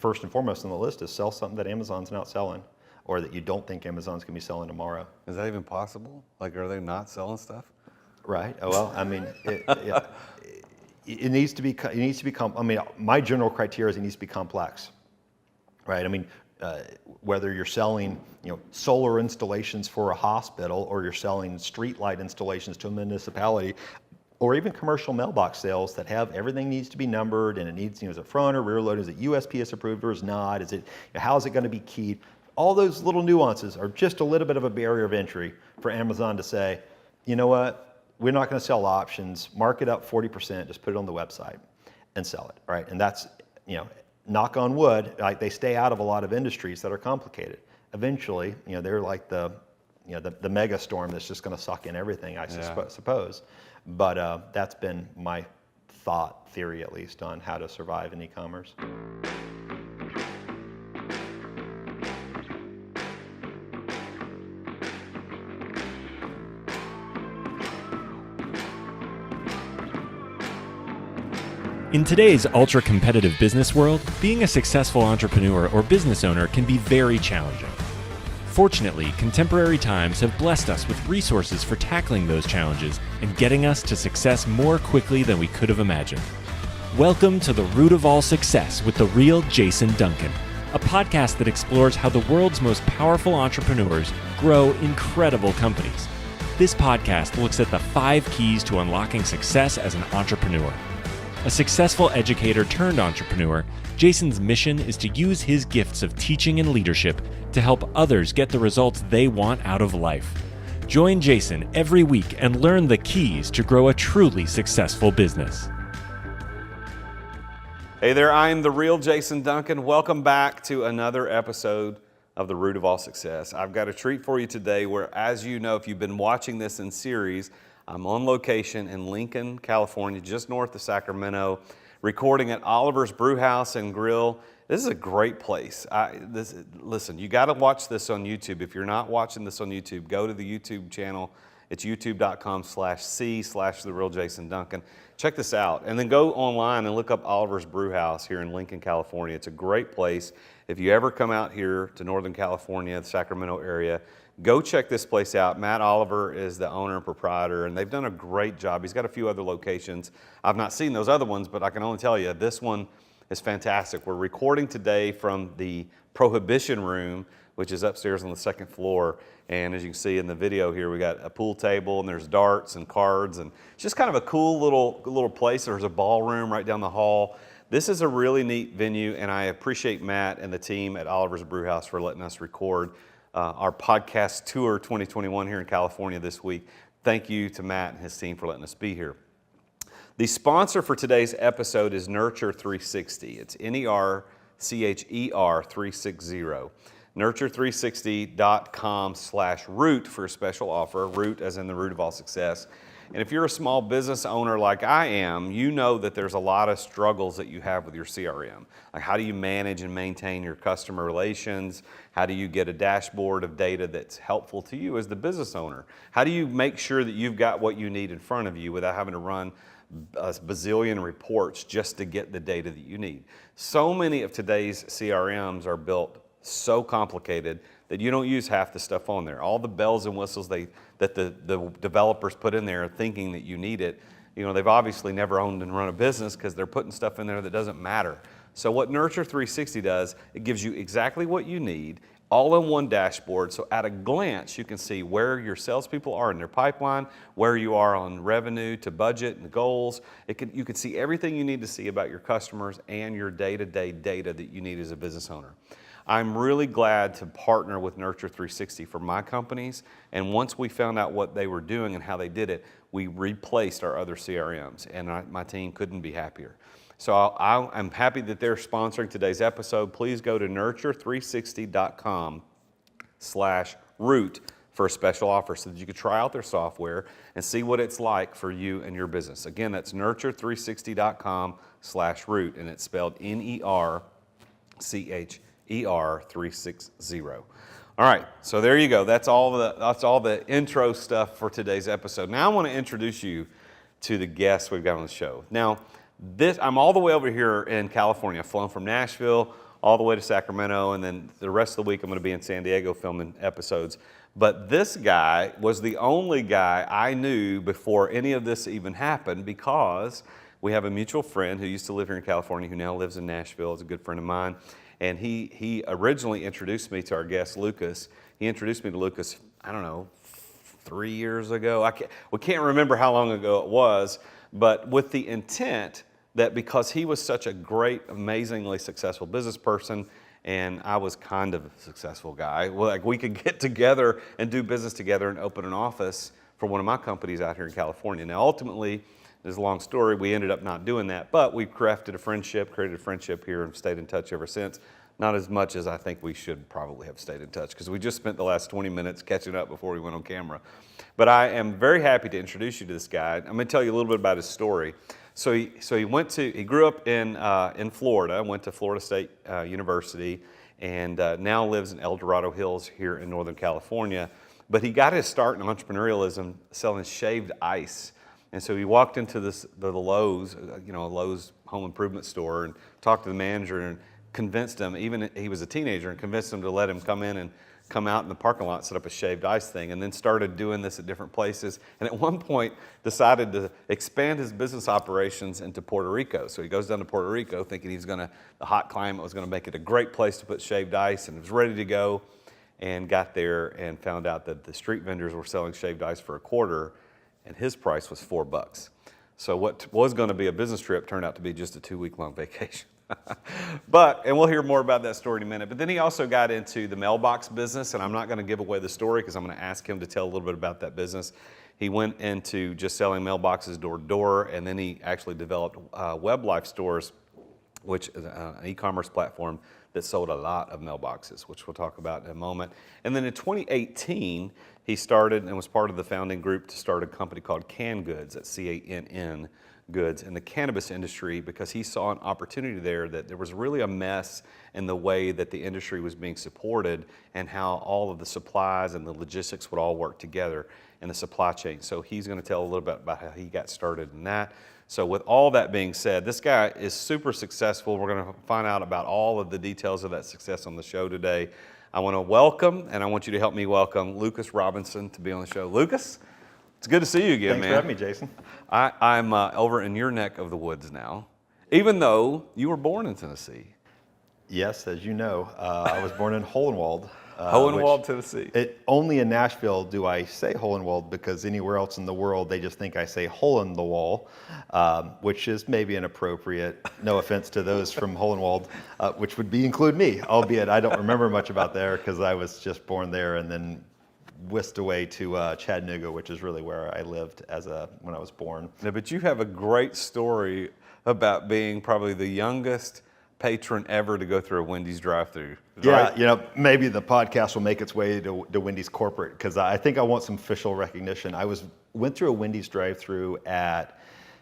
first and foremost on the list is sell something that Amazon's not selling, or that you don't think Amazon's going to be selling tomorrow. Is that even possible? Like, are they not selling stuff? Right. Well, I mean, it needs to be. I mean, my general criteria is it needs to be complex, right? I mean, whether you're selling, solar installations for a hospital, or you're selling street light installations to a municipality, or even commercial mailbox sales that have everything needs to be numbered, and it needs, is it front or rear load? Is it USPS approved or is not? Is it, how is it going to be keyed? All those little nuances are just a little bit of a barrier of entry for Amazon to say, you know what, we're not going to sell options, mark it up 40%, just put it on the website and sell it, right? And that's, knock on wood, like they stay out of a lot of industries that are complicated. Eventually, they're like the mega storm that's just going to suck in everything, I suppose. But that's been my thought theory, at least, on how to survive in e-commerce. In today's ultra-competitive business world, being a successful entrepreneur or business owner can be very challenging. Fortunately, contemporary times have blessed us with resources for tackling those challenges and getting us to success more quickly than we could have imagined. Welcome to the Root of All Success with the Real Jason Duncan, a podcast that explores how the world's most powerful entrepreneurs grow incredible companies. This podcast looks at the 5 keys to unlocking success as an entrepreneur. A successful educator turned entrepreneur, Jason's mission is to use his gifts of teaching and leadership to help others get the results they want out of life. Join Jason every week and learn the keys to grow a truly successful business. Hey there, I am the Real Jason Duncan. Welcome back to another episode of the Root of All Success. I've got a treat for you today where, as you know, if you've been watching this in series, I'm on location in Lincoln, California, just north of Sacramento, recording at Oliver's Brewhouse and Grill. This is a great place. Listen, you got to watch this on YouTube. If you're not watching this on YouTube, go to the YouTube channel. It's youtube.com/C/TheRealJasonDuncan. Check this out. And then go online and look up Oliver's Brewhouse here in Lincoln, California. It's a great place. If you ever come out here to Northern California, the Sacramento area, go check this place out. Matt Oliver is the owner and proprietor, and they've done a great job. He's got a few other locations. I've not seen those other ones, but I can only tell you this one is fantastic. We're recording today from the Prohibition Room, which is upstairs on the 2nd floor. And as you can see in the video here, we got a pool table, and there's darts and cards, and it's just kind of a cool little place. There's a ballroom right down the hall. This is a really neat venue, and I appreciate Matt and the team at Oliver's Brewhouse for letting us record our podcast tour 2021 here in California this week. Thank you to Matt and his team for letting us be here. The sponsor for today's episode is Nurture 360. It's NERCHER 360. Nurture360.com/root for a special offer. Root as in the root of all success. And if you're a small business owner like I am, you know that there's a lot of struggles that you have with your CRM. Like, how do you manage and maintain your customer relations? How do you get a dashboard of data that's helpful to you as the business owner? How do you make sure that you've got what you need in front of you without having to run a bazillion reports just to get the data that you need? So many of today's CRMs are built so complicated that you don't use half the stuff on there. All the bells and whistles that the developers put in there thinking that you need it, they've obviously never owned and run a business because they're putting stuff in there that doesn't matter. So what Nurture 360 does, it gives you exactly what you need, all in one dashboard. So at a glance, you can see where your salespeople are in their pipeline, where you are on revenue to budget and goals. You can see everything you need to see about your customers and your day-to-day data that you need as a business owner. I'm really glad to partner with Nurture 360 for my companies, and once we found out what they were doing and how they did it, we replaced our other CRMs, and my team couldn't be happier. So I'm happy that they're sponsoring today's episode. Please go to nurture360.com/root for a special offer so that you can try out their software and see what it's like for you and your business. Again, that's nurture360.com/root, and it's spelled NERCHER360. All right, so there you go. That's all the intro stuff for today's episode. Now I want to introduce you to the guests we've got on the show. Now, I'm all the way over here in California. I've flown from Nashville all the way to Sacramento, and then the rest of the week I'm going to be in San Diego filming episodes. But this guy was the only guy I knew before any of this even happened, because we have a mutual friend who used to live here in California who now lives in Nashville. Is a good friend of mine. And he originally introduced me to our guest, Lucas. He introduced me to Lucas, I don't know, 3 years ago. We can't remember how long ago it was, but with the intent that because he was such a great, amazingly successful business person, and I was kind of a successful guy, well, like we could get together and do business together and open an office for one of my companies out here in California. Now, ultimately, it's a long story, we ended up not doing that, but we crafted a friendship, created a friendship here, and stayed in touch ever since. Not as much as I think we should probably have stayed in touch, because we just spent the last 20 minutes catching up before we went on camera. But I am very happy to introduce you to this guy. I'm going to tell you a little bit about his story. So he grew up in Florida, went to Florida State University, and now lives in El Dorado Hills here in Northern California. But he got his start in entrepreneurialism selling shaved ice. And so he walked into the Lowe's, a Lowe's home improvement store, and talked to the manager and convinced him, even he was a teenager, and convinced him to let him come in and come out in the parking lot, set up a shaved ice thing, and then started doing this at different places. And at one point decided to expand his business operations into Puerto Rico. So he goes down to Puerto Rico thinking the hot climate was going to make it a great place to put shaved ice, and was ready to go, and got there and found out that the street vendors were selling shaved ice for $0.25, and his price was $4. So what was going to be a business trip turned out to be just a 2-week-long vacation. And we'll hear more about that story in a minute. But then he also got into the mailbox business, and I'm not going to give away the story because I'm going to ask him to tell a little bit about that business. He went into just selling mailboxes door to door, and then he actually developed Web Life Stores, which is an e-commerce platform that sold a lot of mailboxes, which we'll talk about in a moment. And then in 2018, he started and was part of the founding group to start a company called Cann Goods, that's C-A-N-N Goods, in the cannabis industry, because he saw an opportunity there that there was really a mess in the way that the industry was being supported and how all of the supplies and the logistics would all work together in the supply chain. So he's going to tell a little bit about how he got started in that. So with all that being said, this guy is super successful. We're going to find out about all of the details of that success on the show today. I want to welcome, and I want you to help me welcome, Lucas Robinson to be on the show. Lucas, it's good to see you again, man. Thanks for having me, Jason. I'm over in your neck of the woods now, even though you were born in Tennessee. Yes, as you know, I was born in Hohenwald. Hohenwald, Tennessee. Only in Nashville do I say Hohenwald, because anywhere else in the world they just think I say hole in the wall, which is maybe inappropriate. No offense to those from Hohenwald, which would include me, albeit I don't remember much about there because I was just born there and then whisked away to Chattanooga, which is really where I lived when I was born. Yeah, but you have a great story about being probably the youngest patron ever to go through a Wendy's drive-thru. Yeah, right? Maybe the podcast will make its way to Wendy's corporate, because I think I want some official recognition. I went through a Wendy's drive-thru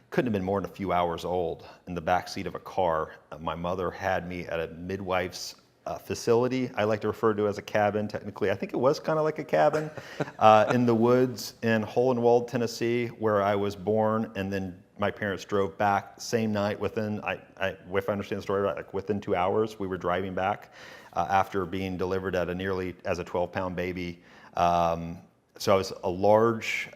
couldn't have been more than a few hours old, in the back seat of a car. My mother had me at a midwife's facility. I like to refer to as a cabin. Technically, I think it was kind of like a cabin in the woods in Hohenwald, Tennessee, where I was born, and then my parents drove back same night if I understand the story right, like within 2 hours, we were driving back after being delivered as a 12-pound baby. So I was a large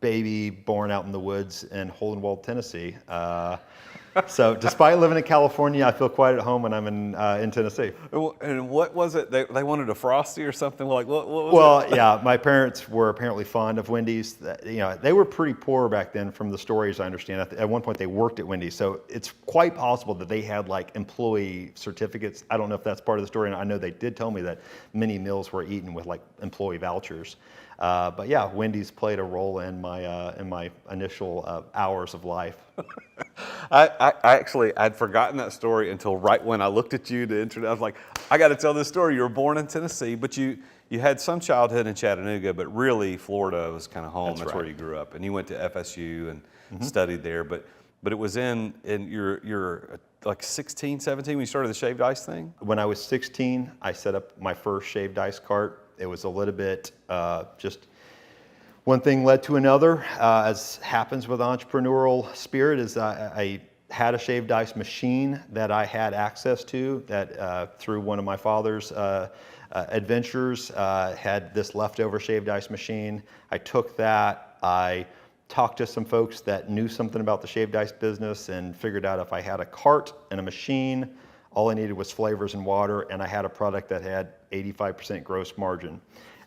baby born out in the woods in Hohenwald, Tennessee. So despite living in California, I feel quite at home when I'm in Tennessee. And what was it? They wanted a Frosty or something? Like what was it? Well, yeah, my parents were apparently fond of Wendy's. They were pretty poor back then, from the stories I understand. At one point, they worked at Wendy's, so it's quite possible that they had like employee certificates. I don't know if that's part of the story, and I know they did tell me that many meals were eaten with like employee vouchers. But yeah, Wendy's played a role in my initial hours of life. I'd forgotten that story until right when I looked at you to introduce. I was like, I got to tell this story. You were born in Tennessee, but you had some childhood in Chattanooga, but really Florida was kind of home. That's right. Where you grew up, and you went to FSU and studied there. But it was in you're like 16, 17 when you started the shaved ice thing? When I was 16, I set up my first shaved ice cart. It was a little bit just one thing led to another, as happens with entrepreneurial spirit. Is I had a shaved ice machine that I had access to that through one of my father's adventures, had this leftover shaved ice machine. I took that, I talked to some folks that knew something about the shaved ice business and figured out if I had a cart and a machine, all I needed was flavors and water, and I had a product that had 85% gross margin.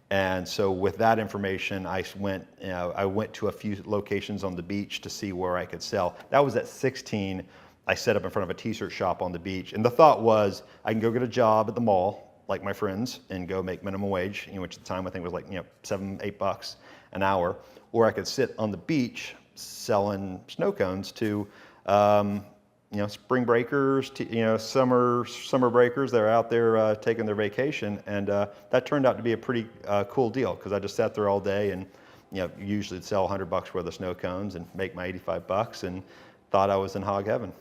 And so with that information, I went to a few locations on the beach to see where I could sell. That was at 16. I set up in front of a t-shirt shop on the beach. And the thought was, I can go get a job at the mall, like my friends, and go make minimum wage, which at the time I think was like, $7, $8 an hour. Or I could sit on the beach selling snow cones to, spring breakers, summer breakers. They're out there taking their vacation, and that turned out to be a pretty cool deal because I just sat there all day and usually sell $100 worth of snow cones and make my $85 and thought I was in hog heaven.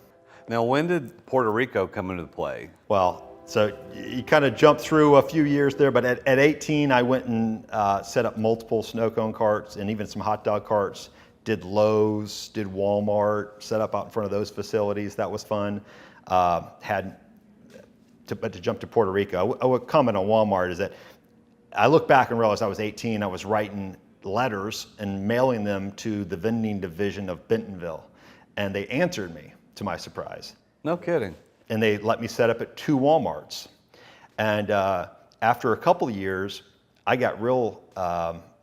Now, when did Puerto Rico come into play? Well, so you kind of jump through a few years there, but at 18 I went and set up multiple snow cone carts and even some hot dog carts. Did Lowe's, did Walmart, set up out in front of those facilities. That was fun. But to jump to Puerto Rico, I would comment on Walmart is that I look back and realize I was 18. I was writing letters and mailing them to the vending division of Bentonville. And they answered me, to my surprise. No kidding. And they let me set up at 2 Walmarts. And after a couple of years, I got real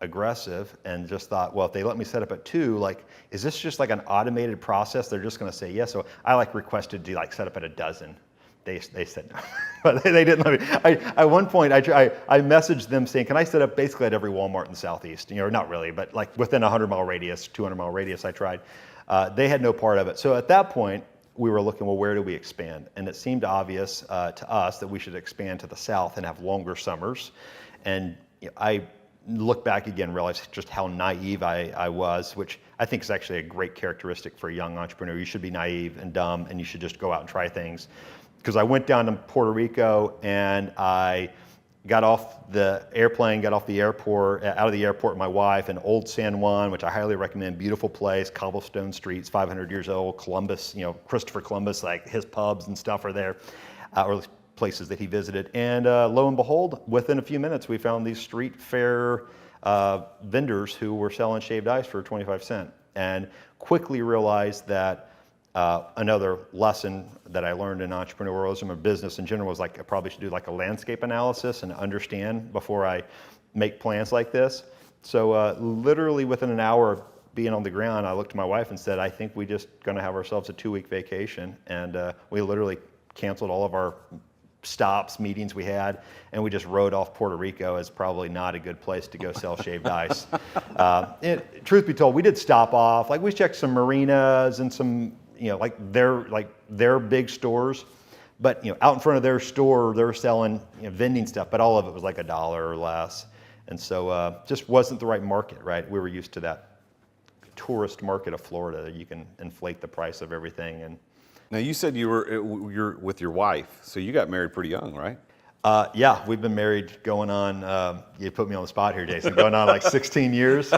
aggressive and just thought, well, if they let me set up at 2, is this just like an automated process? They're just going to say yes. So I requested to set up at a dozen. They said no, but they didn't let me. At one point, I messaged them saying, can I set up basically at every Walmart in the Southeast? Not really, but within a 100-mile radius, 200-mile radius, I tried. They had no part of it. So at that point, we were looking, well, where do we expand? And it seemed obvious to us that we should expand to the South and have longer summers. And I look back again, realize just how naive I was, which I think is actually a great characteristic for a young entrepreneur. You should be naive and dumb, and you should just go out and try things. Because I went down to Puerto Rico and I got off the airplane, got off the airport, out of the airport with my wife in Old San Juan, which I highly recommend. Beautiful place, cobblestone streets, 500 years old. Columbus, Christopher Columbus, his pubs and stuff are there, or places that he visited. And lo and behold, within a few minutes, we found these street fair vendors who were selling shaved ice for 25 cents. And quickly realized that another lesson that I learned in entrepreneurialism or business in general was I probably should do a landscape analysis and understand before I make plans like this. So literally within an hour of being on the ground, I looked at my wife and said, I think we just going to have ourselves a 2-week vacation. And we literally canceled all of our stops, meetings we had, and we just rode off Puerto Rico as probably not a good place to go sell shaved ice. Truth be told, we did stop off. We checked some marinas and some, their big stores, but out in front of their store, they were selling vending stuff, but all of it was $1 or less, and so just wasn't the right market, right? We were used to that tourist market of Florida. You can inflate the price of everything. And now you said you're with your wife, so you got married pretty young, right? Yeah, we've been married going on, you put me on the spot here, Jason, going on 16 years.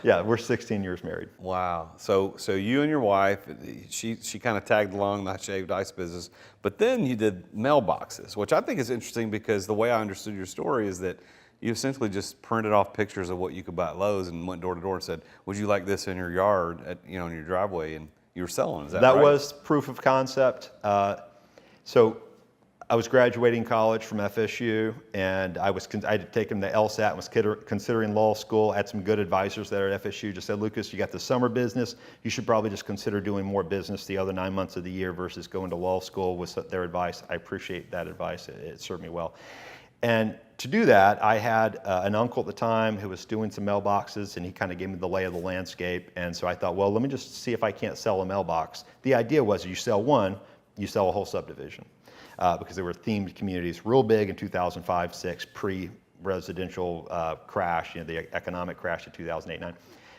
Yeah, we're 16 years married. Wow. So you and your wife, she kind of tagged along the shaved ice business, but then you did mailboxes, which I think is interesting because the way I understood your story is that you essentially just printed off pictures of what you could buy at Lowe's and went door to door and said, would you like this in your yard, in your driveway? And you were selling, is that right? That was proof of concept. So I was graduating college from FSU, and I had taken the LSAT and was considering law school. I had some good advisors there at FSU. Just said, Lucas, you got the summer business. You should probably just consider doing more business the other 9 months of the year versus going to law school with their advice. I appreciate that advice. It served me well. And to do that, I had an uncle at the time who was doing some mailboxes, and he kind of gave me the lay of the landscape. And so I thought, well, let me just see if I can't sell a mailbox. The idea was you sell one, you sell a whole subdivision. Because there were themed communities real big in 2005, 6, pre-residential crash, the economic crash of 2008-9.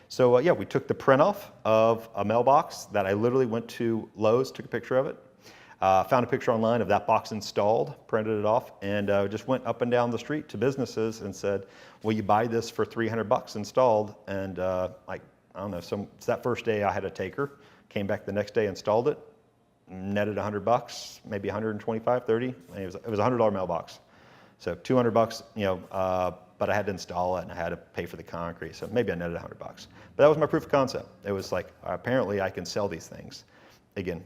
So yeah, we took the print off of a mailbox that I literally went to Lowe's, took a picture of it, found a picture online of that box installed, printed it off, and just went up and down the street to businesses and said, will you buy this for $300 installed? And I don't know, so that first day I had a taker. came back the next day, installed it, netted $100, maybe 125, 30. It was a $100 mailbox. So $200, but I had to install it and I had to pay for the concrete. So maybe I netted $100. But that was my proof of concept. It was like, apparently I can sell these things. Again,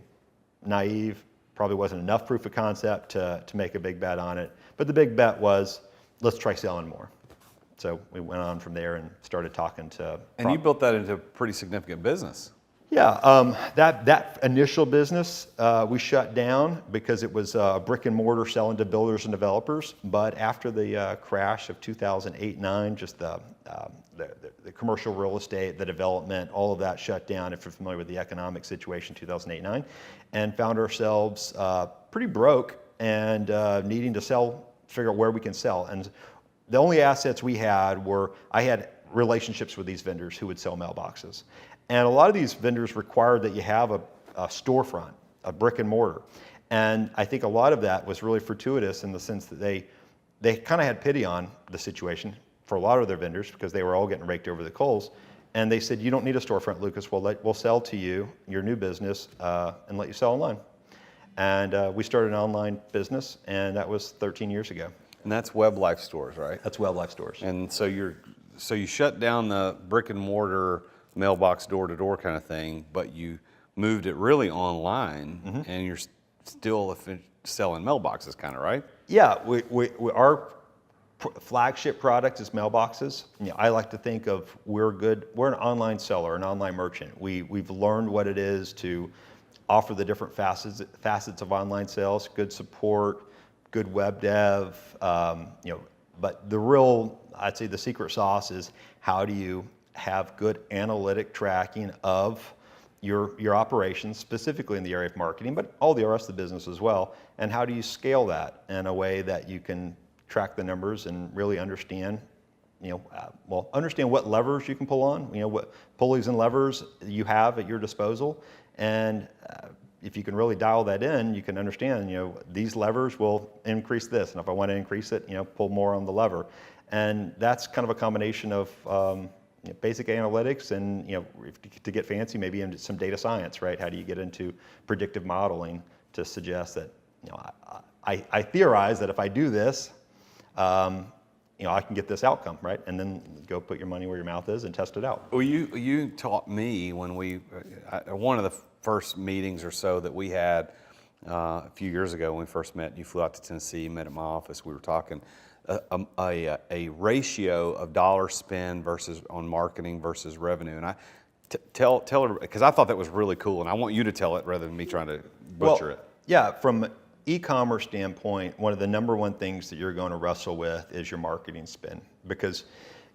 naive, probably wasn't enough proof of concept to make a big bet on it. But the big bet was, let's try selling more. So we went on from there and started talking to. And you built that into a pretty significant business. Yeah, that initial business we shut down because it was brick and mortar selling to builders and developers. But after the crash of 2008-9, just the commercial real estate, the development, all of that shut down. If you're familiar with the economic situation, 2008-9, and found ourselves pretty broke and needing to figure out where we can sell. And the only assets we had were I had relationships with these vendors who would sell mailboxes. And a lot of these vendors required that you have a storefront, a brick and mortar. And I think a lot of that was really fortuitous in the sense that they kind of had pity on the situation for a lot of their vendors because they were all getting raked over the coals. And they said, you don't need a storefront, Lucas. We'll sell to you your new business and let you sell online. And we started an online business, and that was 13 years ago. And that's Web Life Stores, right? That's Web Life Stores. And so you shut down the brick and mortar mailbox door-to-door kind of thing, but you moved it really online, and you're still selling mailboxes, kind of, right? Yeah, our flagship product is mailboxes. I like to think of we're an online seller, an online merchant. We've learned what it is to offer the different facets of online sales, good support, good web dev, but I'd say the secret sauce is how do you have good analytic tracking of your operations, specifically in the area of marketing, but all the rest of the business as well. And how do you scale that in a way that you can track the numbers and really understand, understand what levers you can pull on, what pulleys and levers you have at your disposal. And if you can really dial that in, you can understand, these levers will increase this. And if I want to increase it, pull more on the lever. And that's kind of a combination of basic analytics and, to get fancy, maybe into some data science, right? How do you get into predictive modeling to suggest that, I theorize that if I do this, I can get this outcome, right? And then go put your money where your mouth is and test it out. Well, you taught me when one of the first meetings or so that we had a few years ago when we first met. You flew out to Tennessee, met at my office. We were talking a ratio of dollar spend on marketing versus revenue. And I tell her, because I thought that was really cool, and I want you to tell it rather than me trying to butcher it. Yeah, from an e-commerce standpoint, one of the number one things that you're going to wrestle with is your marketing spend. Because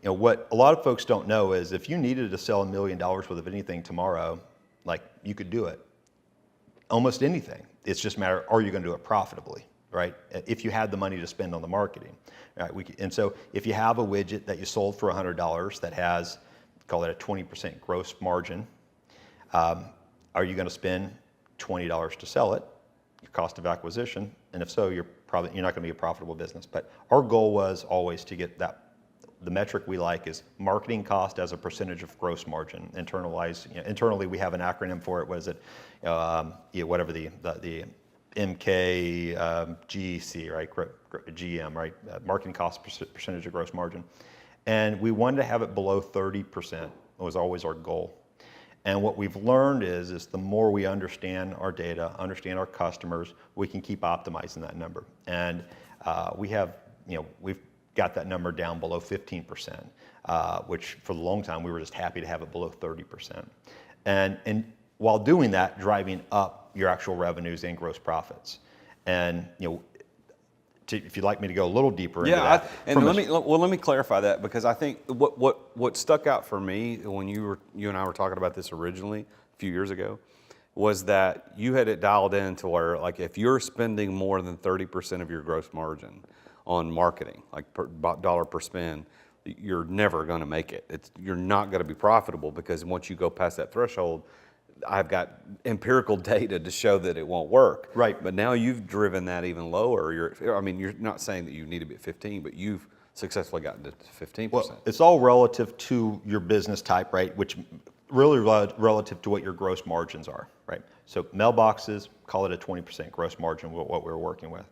what a lot of folks don't know is if you needed to sell $1 million worth of anything tomorrow, like you could do it. Almost anything. It's just a matter, are you going to do it profitably? Right? If you had the money to spend on the marketing, right? And so if you have a widget that you sold for $100 that has, call it a 20% gross margin, are you going to spend $20 to sell it? Your cost of acquisition, and if so, you're not going to be a profitable business. But our goal was always to get that. The metric we like is marketing cost as a percentage of gross margin. Internally, we have an acronym for it. What is it? Whatever the MK, GC, right? GM, right? Marketing cost percentage of gross margin. And we wanted to have it below 30%. It was always our goal. And what we've learned is the more we understand our data, understand our customers, we can keep optimizing that number. And we've got that number down below 15%, which for a long time we were just happy to have it below 30%. And while doing that, driving up your actual revenues and gross profits. And if you'd like me to go a little deeper into that. Let me clarify that, because I think what stuck out for me when you and I were talking about this originally a few years ago was that you had it dialed in to where, like, if you're spending more than 30% of your gross margin on marketing, like dollar per spend, you're never going to make it. You're not going to be profitable, because once you go past that threshold, I've got empirical data to show that it won't work. Right. But now you've driven that even lower. You're not saying that you need to be at 15, but you've successfully gotten to 15%. Well, it's all relative to your business type, right? Which really relative to what your gross margins are, right? So mailboxes, call it a 20% gross margin, what we were working with.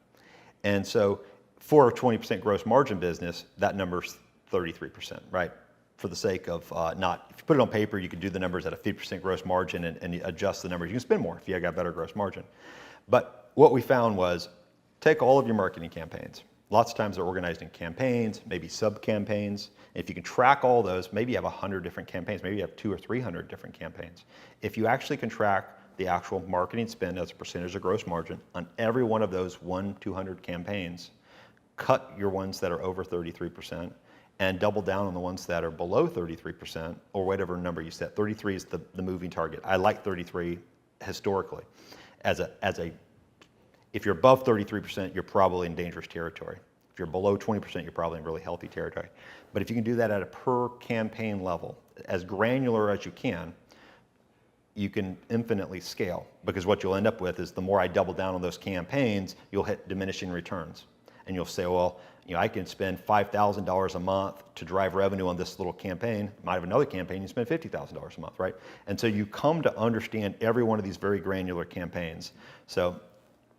And so for a 20% gross margin business, that number's 33%, right? For the sake of if you put it on paper, you could do the numbers at a 50% gross margin and adjust the numbers. You can spend more if you got better gross margin. But what we found was take all of your marketing campaigns. Lots of times they're organized in campaigns, maybe sub-campaigns. If you can track all those, maybe you have 100 different campaigns, maybe you have 200 or 300 different campaigns. If you actually can track the actual marketing spend as a percentage of gross margin on every one of those 200 campaigns, cut your ones that are over 33%, and double down on the ones that are below 33%, or whatever number you set. 33 is the moving target. I like 33 historically. If you're above 33%, you're probably in dangerous territory. If you're below 20%, you're probably in really healthy territory. But if you can do that at a per campaign level, as granular as you can infinitely scale, because what you'll end up with is the more I double down on those campaigns, you'll hit diminishing returns. And you'll say, well, I can spend $5,000 a month to drive revenue on this little campaign. Might have another campaign, you spend $50,000 a month, right? And so you come to understand every one of these very granular campaigns. So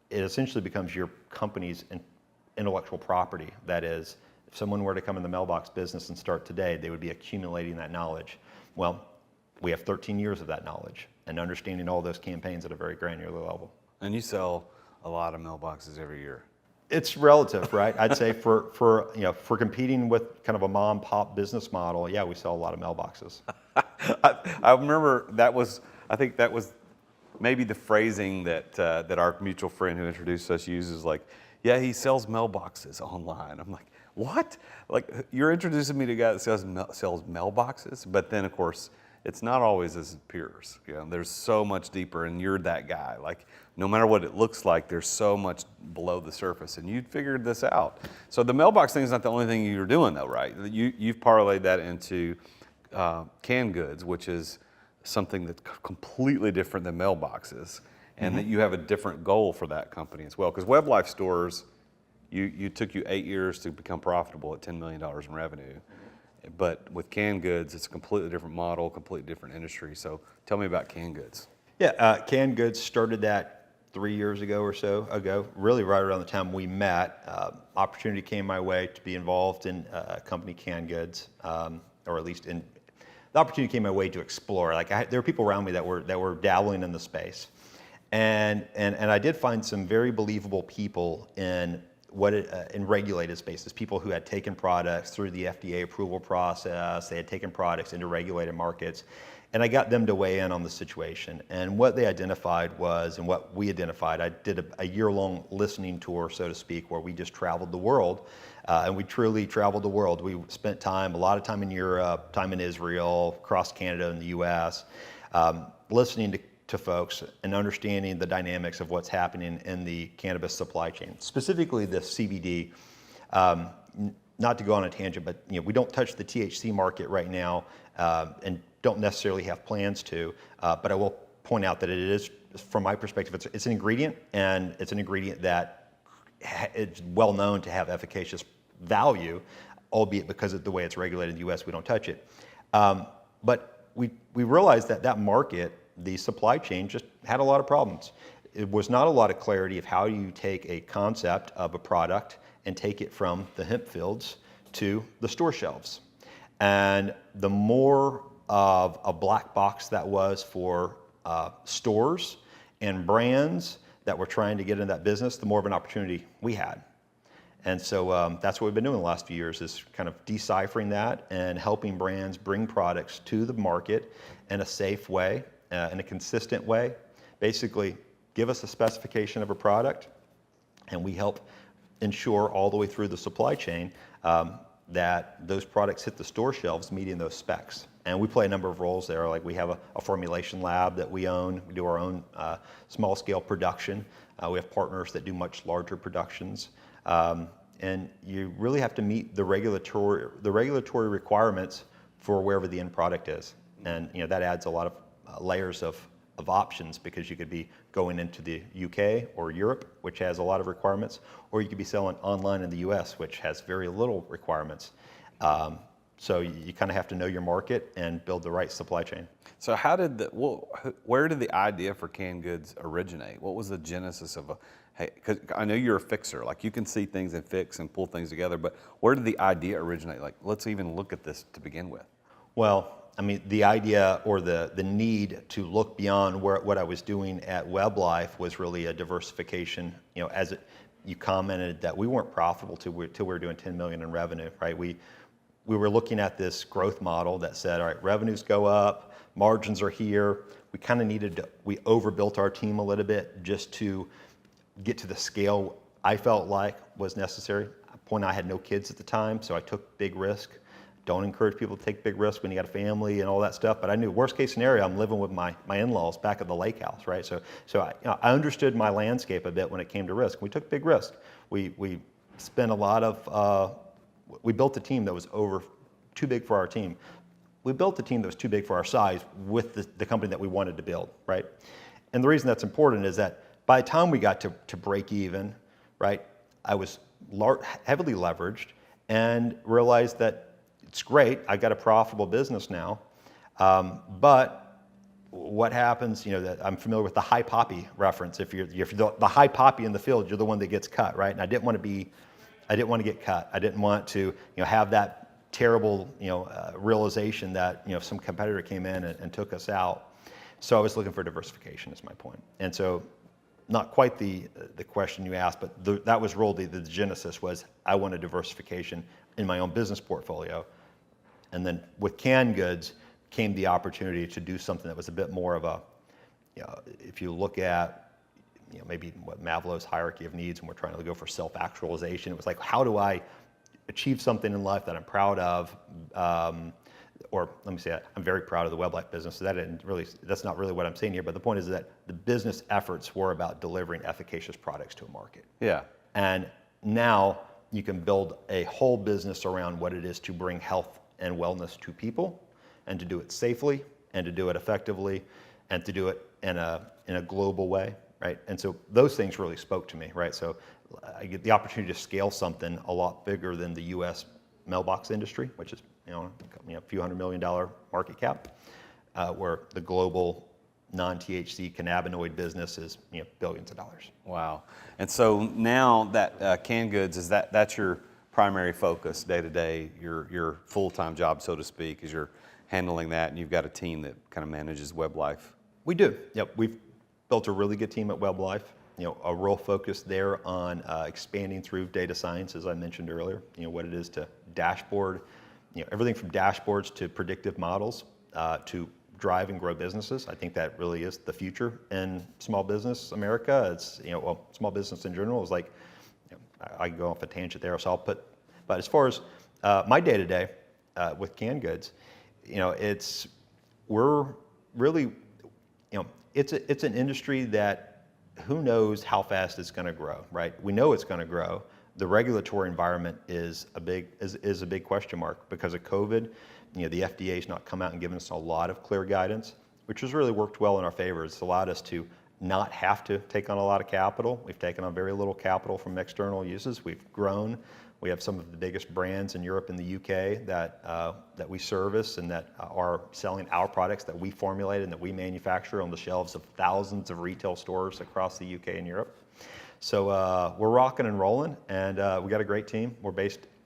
it essentially becomes your company's intellectual property. That is, if someone were to come in the mailbox business and start today, they would be accumulating that knowledge. Well, we have 13 years of that knowledge and understanding all those campaigns at a very granular level. And you sell a lot of mailboxes every year. It's relative, right? I'd say for competing with kind of a mom and pop business model, yeah, we sell a lot of mailboxes. I remember I think that was maybe the phrasing that our mutual friend who introduced us uses, like, yeah, he sells mailboxes online. I'm like, what? Like, you're introducing me to a guy that sells mailboxes, but then of course it's not always as it appears. There's so much deeper, and you're that guy. Like, no matter what it looks like, there's so much below the surface, and you figured this out. So the mailbox thing is not the only thing you're doing, though, right? You've parlayed that into canned goods, which is something that's completely different than mailboxes, and that you have a different goal for that company as well. Because Web Life Stores, you took you 8 years to become profitable at $10 million in revenue. But with canned goods, it's a completely different model, completely different industry. So tell me about canned goods. Yeah, canned goods started that 3 years ago or so ago, really right around the time we met. Opportunity came my way to be involved in a company, Canned Goods, or at least the opportunity came my way to explore. Like, there were people around me that were dabbling in the space, and I did find some very believable people in in regulated spaces, people who had taken products through the FDA approval process, they had taken products into regulated markets, and I got them to weigh in on the situation. And what they identified was, and what we identified, I did a year-long listening tour, so to speak, where we just traveled the world, and we truly traveled the world. We spent a lot of time in Europe, time in Israel, across Canada and the US, listening to folks and understanding the dynamics of what's happening in the cannabis supply chain, specifically the CBD. Not to go on a tangent, but we don't touch the THC market right now, and don't necessarily have plans to. But I will point out that it is, from my perspective, it's an ingredient, and it's an ingredient that it's well known to have efficacious value, albeit because of the way it's regulated in the U.S., we don't touch it. But we realized that market, the supply chain, just had a lot of problems. It was not a lot of clarity of how you take a concept of a product and take it from the hemp fields to the store shelves. And the more of a black box that was for stores and brands that were trying to get into that business, the more of an opportunity we had. And so that's what we've been doing the last few years, is kind of deciphering that and helping brands bring products to the market in a safe way, in a consistent way. Basically, give us a specification of a product, and we help ensure all the way through the supply chain that those products hit the store shelves meeting those specs. And we play a number of roles there. Like, we have a formulation lab that we own. We do our own small scale production. We have partners that do much larger productions. And you really have to meet the regulatory requirements for wherever the end product is. And that adds a lot of layers of options, because you could be going into the UK or Europe, which has a lot of requirements, or you could be selling online in the US, which has very little requirements. So you kind of have to know your market and build the right supply chain. So where did the idea for canned goods originate? What was the genesis of hey, because I know you're a fixer, like you can see things and fix and pull things together, but where did the idea originate? Like, let's even look at this to begin with. Well, I mean, the idea or the need to look beyond what I was doing at WebLife was really a diversification. You know, you commented that we weren't profitable till we were doing 10 million in revenue, right? We were looking at this growth model that said, all right, revenues go up, margins are here. We overbuilt our team a little bit just to get to the scale I felt like was necessary. At the point, I had no kids at the time, so I took big risk. Don't encourage people to take big risks when you got a family and all that stuff. But I knew worst case scenario, I'm living with my in-laws back at the lake house, right? So I understood my landscape a bit when it came to risk. We took big risk. We spent a lot of, we built a team that was too big for our team. We built a team that was too big for our size with the company that we wanted to build, right? And the reason that's important is that by the time we got to break even, right, I was heavily leveraged and realized that it's great, I got a profitable business now, but what happens, you know, that I'm familiar with the high poppy reference. If you're the high poppy in the field, you're the one that gets cut, right? And I didn't want to get cut. I didn't want to, you know, have that terrible, you know, realization that, you know, some competitor came in and took us out. So I was looking for diversification is my point. And so not quite the question you asked, but that was really the genesis was I wanted diversification in my own business portfolio. And then with canned goods came the opportunity to do something that was a bit more of a, you know, if you look at, you know, maybe what Maslow's hierarchy of needs, and we're trying to go for self-actualization. It was like, how do I achieve something in life that I'm proud of? Or let me say, I'm very proud of the WebLife business. So that's not really what I'm saying here. But the point is that the business efforts were about delivering efficacious products to a market. Yeah. And now you can build a whole business around what it is to bring health and wellness to people, and to do it safely, and to do it effectively, and to do it in a global way, right? And so those things really spoke to me, right? So I get the opportunity to scale something a lot bigger than the U.S. mailbox industry, which is a few $100 million market cap, where the global non-THC cannabinoid business is billions of dollars. Wow. And so now that canned goods, that's your primary focus day to day, your full-time job, so to speak, is you're handling that, and you've got a team that kind of manages WebLife. We do. Yep. We've built a really good team at WebLife. A real focus there on expanding through data science, as I mentioned earlier. What it is to dashboard, everything from dashboards to predictive models to drive and grow businesses. I think that really is the future in small business America. It's small business in general is like, I can go off a tangent there, so but as far as my day-to-day with canned goods, we're really, it's an industry that who knows how fast it's going to grow, right? We know it's going to grow. The regulatory environment is a big question mark because of COVID. The FDA's not come out and given us a lot of clear guidance, which has really worked well in our favor. It's allowed us to not have to take on a lot of capital. We've taken on very little capital from external uses. We've grown. We have some of the biggest brands in Europe and the UK that we service and that are selling our products that we formulate and that we manufacture on the shelves of thousands of retail stores across the UK and Europe. So we're rocking and rolling, and we got a great team.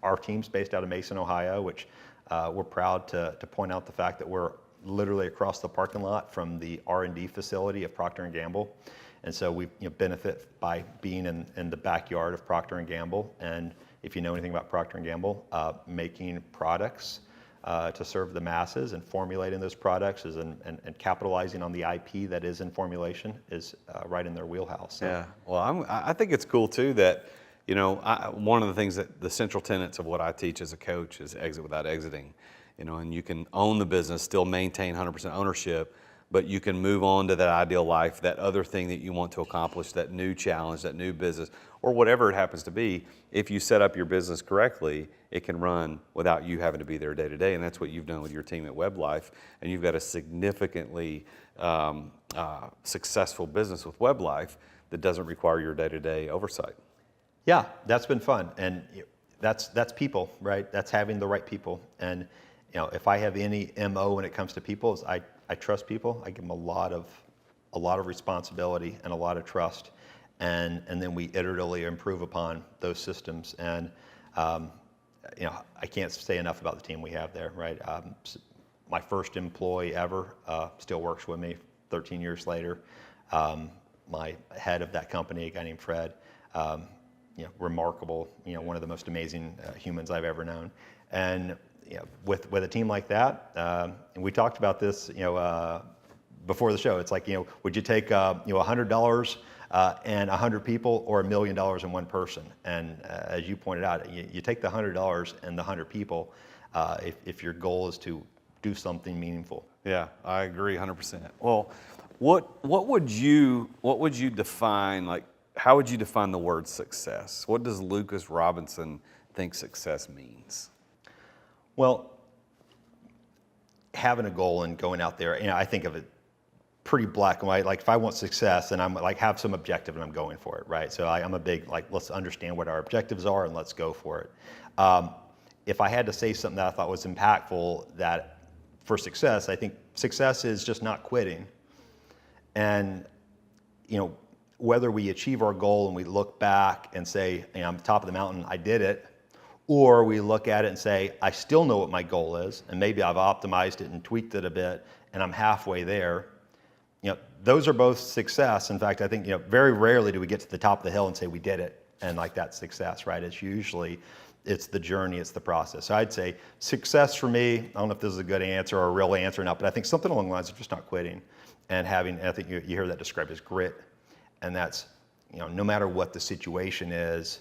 Our team's based out of Mason, Ohio, which we're proud to point out the fact that we're literally across the parking lot from the R&D facility of Procter & Gamble. And so we benefit by being in the backyard of Procter & Gamble. And if you know anything about Procter & Gamble, making products to serve the masses and formulating those products and capitalizing on the IP that is in formulation is right in their wheelhouse. So. Yeah, well, I think it's cool too that, one of the things that the central tenets of what I teach as a coach is exit without exiting. And you can own the business, still maintain 100% ownership, but you can move on to that ideal life, that other thing that you want to accomplish, that new challenge, that new business, or whatever it happens to be. If you set up your business correctly, it can run without you having to be there day to day, and that's what you've done with your team at WebLife, and you've got a significantly successful business with WebLife that doesn't require your day-to-day oversight. Yeah, that's been fun, and that's people, right? That's having the right people. And if I have any MO when it comes to people, is I trust people. I give them a lot of responsibility and a lot of trust, and then we iteratively improve upon those systems. And I can't say enough about the team we have there, right? My first employee ever still works with me 13 years later. My head of that company, a guy named Fred, remarkable, one of the most amazing humans I've ever known. And with a team like that, and we talked about this, before the show. It's like, would you take $100 and 100 people, or $1 million and one person? And as you pointed out, you take the $100 and the 100 people if your goal is to do something meaningful. Yeah, I agree 100%. Well, what would you define, like, how would you define the word success? What does Lucas Robinson think success means? Well, having a goal and going out there, I think of it pretty black and white. Like, if I want success, and I'm like, have some objective and I'm going for it, right? So I'm a big, like, let's understand what our objectives are and let's go for it. If I had to say something that I thought was impactful that for success, I think success is just not quitting. And, whether we achieve our goal and we look back and say, I'm top of the mountain, I did it, or we look at it and say, I still know what my goal is, and maybe I've optimized it and tweaked it a bit, and I'm halfway there. Those are both success. In fact, I think, very rarely do we get to the top of the hill and say we did it, and like that's success, right? It's the journey, it's the process. So I'd say success for me, I don't know if this is a good answer or a real answer or not, but I think something along the lines of just not quitting and having, I think you hear that described as grit. And that's, no matter what the situation is,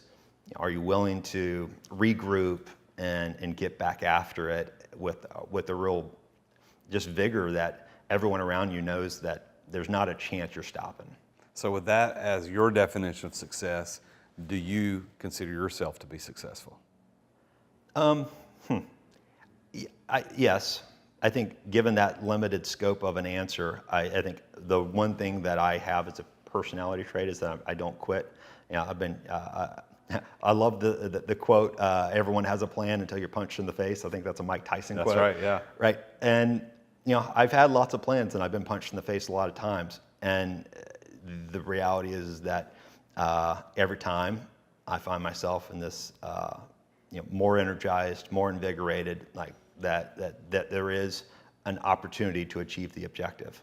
are you willing to regroup and get back after it with a real just vigor that everyone around you knows that there's not a chance you're stopping. So with that as your definition of success, do you consider yourself to be successful? Yes. I think given that limited scope of an answer, I think the one thing that I have as a personality trait is that I don't quit. I love the quote, everyone has a plan until you're punched in the face. I think that's a Mike Tyson quote. That's right, yeah. Right. And, I've had lots of plans and I've been punched in the face a lot of times. And the reality is that every time I find myself in this, more energized, more invigorated, like that there is an opportunity to achieve the objective.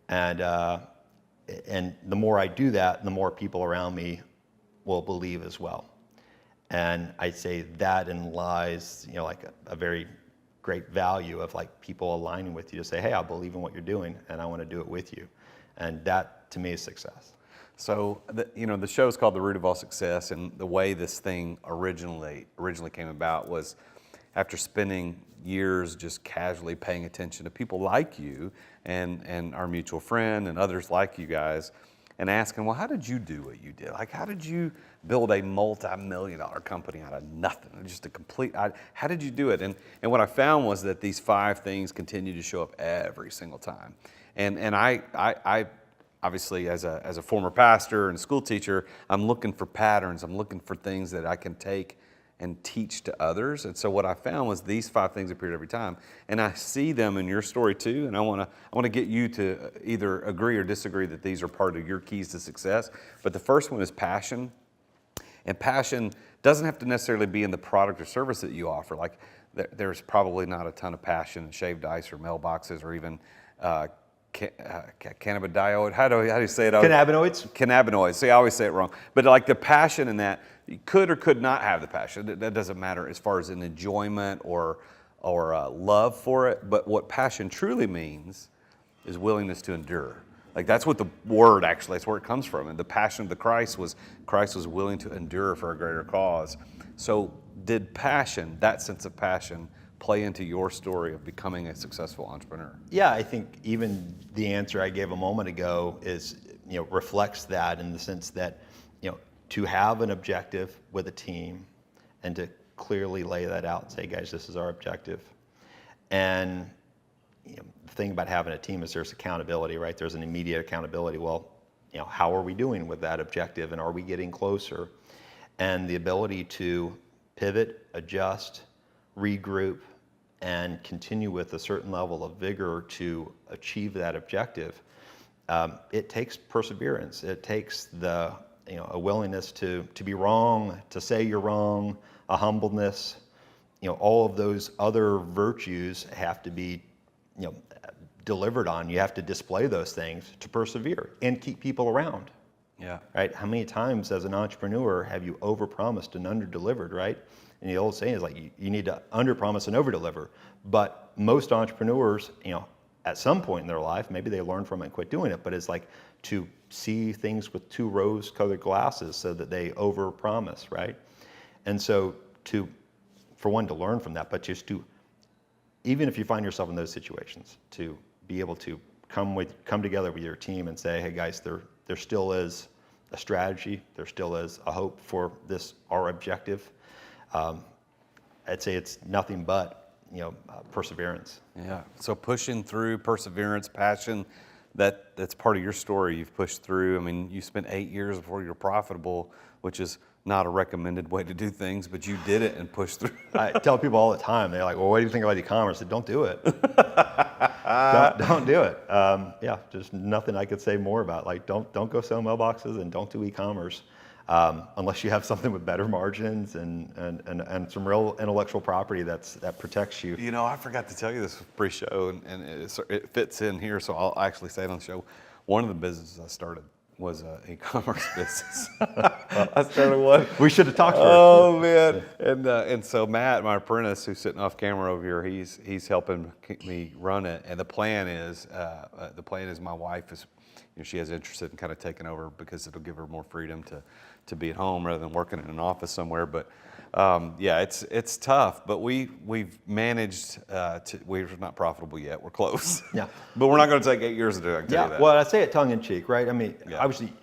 And the more I do that, the more people around me will believe as well. And I'd say that in lies, like a very great value of like people aligning with you to say, hey, I believe in what you're doing and I want to do it with you. And that to me is success. So, the show is called The Root of All Success, and the way this thing originally came about was after spending years just casually paying attention to people like you and our mutual friend and others like you guys, and asking, well, how did you do what you did? Like, how did you build a multi-million-dollar company out of nothing? Just a complete, how did you do it? And what I found was that these 5 things continue to show up every single time. And I obviously, as a former pastor and school teacher, I'm looking for patterns. I'm looking for things that I can take and teach to others. And so what I found was these 5 things appeared every time. And I see them in your story too. And I want to get you to either agree or disagree that these are part of your keys to success. But the first one is passion. And passion doesn't have to necessarily be in the product or service that you offer. Like there's probably not a ton of passion in shaved ice or mailboxes or even cannabidiol. How do you say it? Cannabinoids. Cannabinoids. See, I always say it wrong. But like the passion in that, you could or could not have the passion. That doesn't matter as far as an enjoyment or love for it. But what passion truly means is willingness to endure. Like that's what the word actually, that's where it comes from. And the passion of the Christ was willing to endure for a greater cause. So did passion, that sense of passion, play into your story of becoming a successful entrepreneur? Yeah, I think even the answer I gave a moment ago is, reflects that in the sense that, to have an objective with a team and to clearly lay that out and say, guys, this is our objective. And the thing about having a team is there's accountability, right? There's an immediate accountability. Well, how are we doing with that objective and are we getting closer? And the ability to pivot, adjust, regroup, and continue with a certain level of vigor to achieve that objective, it takes perseverance. It takes a willingness to be wrong, to say you're wrong, a humbleness. All of those other virtues have to be, delivered on. You have to display those things to persevere and keep people around. Yeah. Right? How many times as an entrepreneur have you overpromised and underdelivered, right? And the old saying is like, you need to underpromise and overdeliver. But most entrepreneurs, at some point in their life, maybe they learn from it and quit doing it, but it's like to see things with two rose-colored glasses so that they overpromise, right? And so for one, to learn from that, but just to, even if you find yourself in those situations, to be able to come together with your team and say, hey guys, there still is a strategy, there still is a hope for our objective. I'd say it's nothing but perseverance. Yeah. So pushing through, perseverance, passion, that's part of your story. You've pushed through. I mean, you spent 8 years before you're profitable, which is not a recommended way to do things, but you did it and pushed through. I tell people all the time, they're like, well, what do you think about e-commerce? I said, don't do it. don't do it. Yeah, there's nothing I could say more about. Like, don't go sell mailboxes and don't do e-commerce unless you have something with better margins and some real intellectual property that protects you. I forgot to tell you this pre-show, and it fits in here, so I'll actually say it on the show. One of the businesses I started was an e-commerce business. I started one. We should have talked first. Oh man! And so Matt, my apprentice, who's sitting off camera over here, he's helping me run it. And the plan is my wife is, she has interest in kind of taking over because it'll give her more freedom to be at home rather than working in an office somewhere. But yeah, it's tough, but we've managed we're not profitable yet. We're close. Yeah. But we're not going to take 8 years to do it. I can tell you that. Well, I say it tongue in cheek, right? I mean, Yeah. obviously,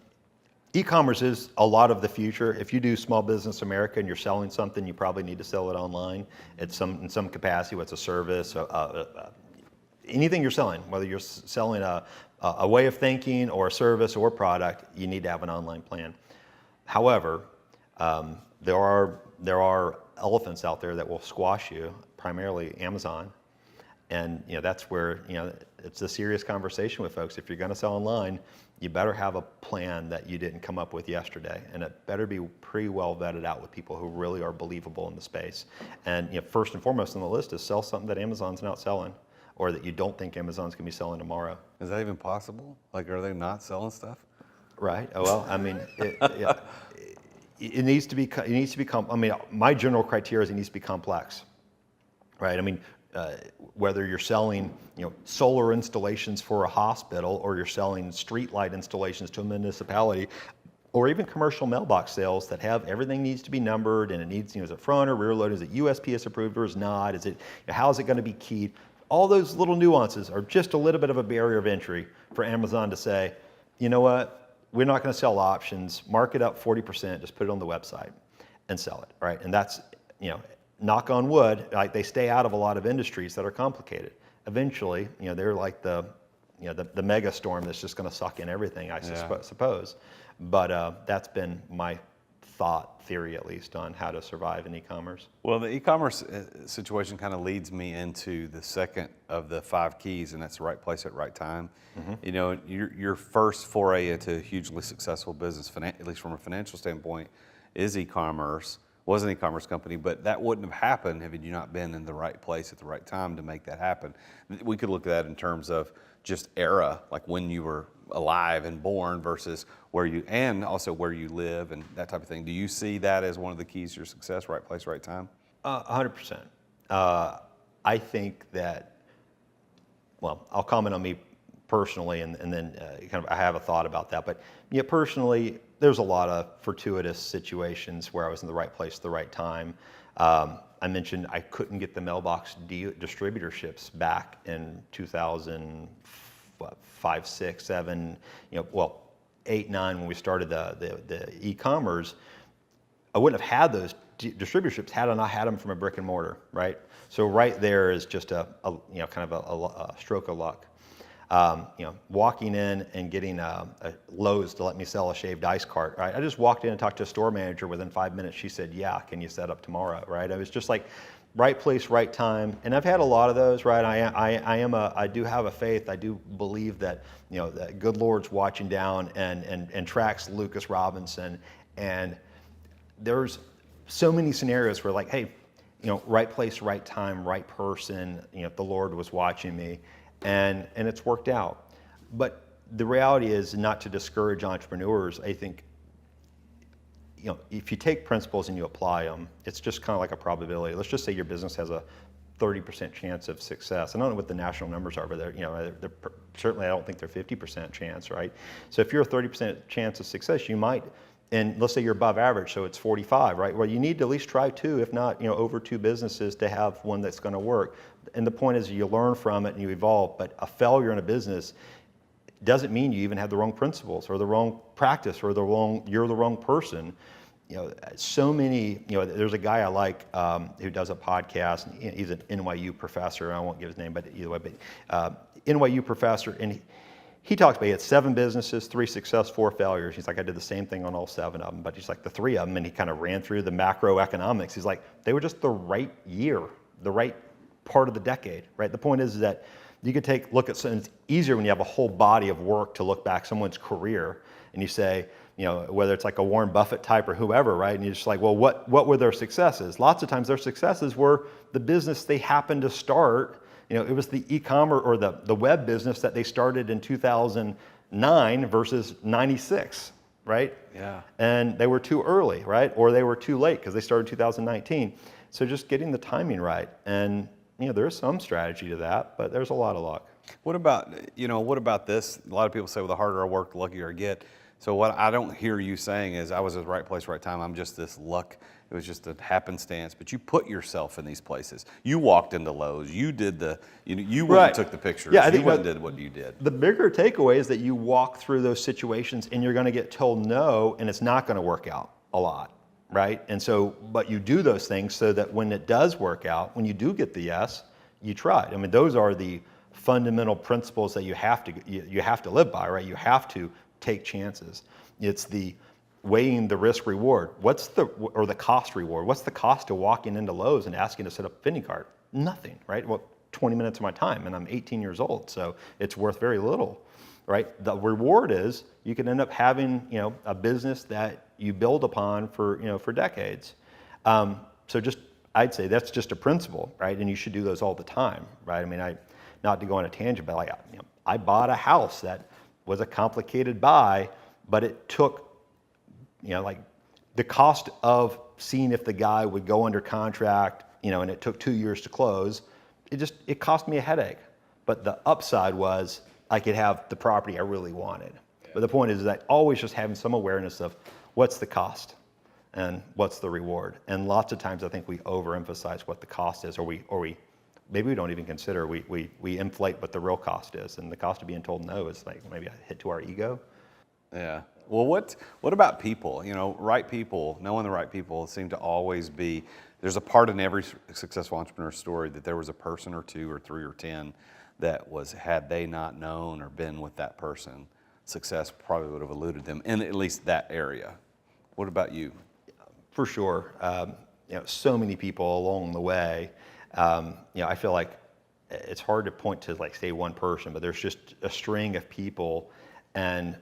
e-commerce is a lot of the future. If you do Small Business America and you're selling something, you probably need to sell it online. It's in some capacity, whether it's a service, anything you're selling, whether you're selling a way of thinking or a service or a product, you need to have an online plan. However, there are elephants out there that will squash you, primarily Amazon. And that's where it's a serious conversation with folks. If you're going to sell online, you better have a plan that you didn't come up with yesterday, and it better be pretty well vetted out with people who really are believable in the space. And first and foremost on the list is sell something that Amazon's not selling, or that you don't think Amazon's going to be selling tomorrow. Is that even possible? Like, are they not selling stuff? Right. Well, I mean, it needs to be. I mean, my general criteria is it needs to be complex, right? I mean, whether you're selling, solar installations for a hospital, or you're selling street light installations to a municipality, or even commercial mailbox sales that have everything needs to be numbered, and it needs, is it front or rear load? Is it USPS approved or is not? Is it, how is it going to be keyed? All those little nuances are just a little bit of a barrier of entry for Amazon to say, you know what, we're not going to sell options, mark it up 40%, just put it on the website and sell it, right? And that's, knock on wood, like they stay out of a lot of industries that are complicated. Eventually, they're like the mega storm that's just going to suck in everything, I suppose. But that's been my thought theory, at least, on how to survive in e-commerce. Well, the e-commerce situation kind of leads me into the second of the 5 keys, and that's the right place at right time. Mm-hmm. Your first foray into a hugely successful business, at least from a financial standpoint, is e-commerce. Was an e-commerce company, but that wouldn't have happened had you not been in the right place at the right time to make that happen. We could look at that in terms of just era, like when you were alive and born versus and also where you live and that type of thing. Do you see that as one of the keys to your success, right place, right time? 100%. I think that, well, I'll comment on me personally, and then kind of I have a thought about that. But personally, there's a lot of fortuitous situations where I was in the right place at the right time. I mentioned I couldn't get the mailbox distributorships back in 2005, 6, 7, 8, 9 when we started the e-commerce. I wouldn't have had those distributorships had I not had them from a brick and mortar, right? So right there is just a kind of a stroke of luck. walking in and getting a Lowe's to let me sell a shaved ice cart, right? I just walked in and talked to a store manager. Within 5 minutes, she said, yeah, can you set up tomorrow, right? I was just like, right place, right time. And I've had a lot of those, right? I do have a faith. I do believe that, that good Lord's watching down and tracks Lucas Robinson. And there's so many scenarios where like, hey, right place, right time, right person, the Lord was watching me, and it's worked out. But the reality is not to discourage entrepreneurs. I think, if you take principles and you apply them, it's just kind of like a probability. Let's just say your business has a 30% chance of success. I don't know what the national numbers are, but they're certainly, I don't think they're 50% chance, right? So if you're a 30% chance of success, you might, and let's say you're above average, so it's 45, right? Well, you need to at least try two, if not, over two businesses to have one that's going to work. And the point is you learn from it and you evolve, but a failure in a business doesn't mean you even have the wrong principles or the wrong practice or you're the wrong person. So many, there's a guy I like who does a podcast, and he's an NYU professor. I won't give his name, but either way, but NYU professor, and he talks about he had 7 businesses, 3 success, 4 failures. He's like, I did the same thing on all 7 of them, but he's like the 3 of them, and he kind of ran through the macroeconomics. He's like, they were just the right year, the right part of the decade, right? The point is that you could look at something. It's easier when you have a whole body of work to look back someone's career, and you say, whether it's like a Warren Buffett type or whoever, right? And you're just like, well, what were their successes? Lots of times their successes were the business they happened to start. It was the e-commerce or the web business that they started in 2009 versus 96, right? Yeah. And they were too early, right? Or they were too late because they started in 2019. So just getting the timing right. And, there's some strategy to that, but there's a lot of luck. What about this? A lot of people say, well, the harder I work, the luckier I get. So what I don't hear you saying is, I was at the right place, right time. I'm just this luck. It was just a happenstance. But you put yourself in these places. You walked into Lowe's. You did you went and took the pictures. Yeah, I think you went and did what you did. The bigger takeaway is that you walk through those situations and you're going to get told no, and it's not going to work out a lot, right? And so, but you do those things so that when it does work out, when you do get the yes, you tried. I mean, those are the fundamental principles that you have to live by, right? You have to take chances. It's the weighing the risk reward. Or the cost reward. What's the cost of walking into Lowe's and asking to set up a vending cart? Nothing, right? Well, 20 minutes of my time, and I'm 18 years old, so it's worth very little, right? The reward is you can end up having, a business that you build upon for decades. I'd say that's just a principle, right? And you should do those all the time, right? I mean, not to go on a tangent, but I bought a house that was a complicated buy, but it took, the cost of seeing if the guy would go under contract, and it took 2 years to close. It cost me a headache. But the upside was I could have the property I really wanted. Yeah. But the point is that always just having some awareness of what's the cost and what's the reward. And lots of times I think we overemphasize what the cost is, or we maybe we don't even consider, we inflate what the real cost is, and the cost of being told no is like maybe a hit to our ego. Yeah. Well, what about people? Right people, knowing the right people seem to always be, there's a part in every successful entrepreneur story that there was a person or 2 or 3 or 10 that was, had they not known or been with that person, success probably would have eluded them in at least that area. What about you? For sure. So many people along the way. I feel like it's hard to point to say one person, but there's just a string of people, and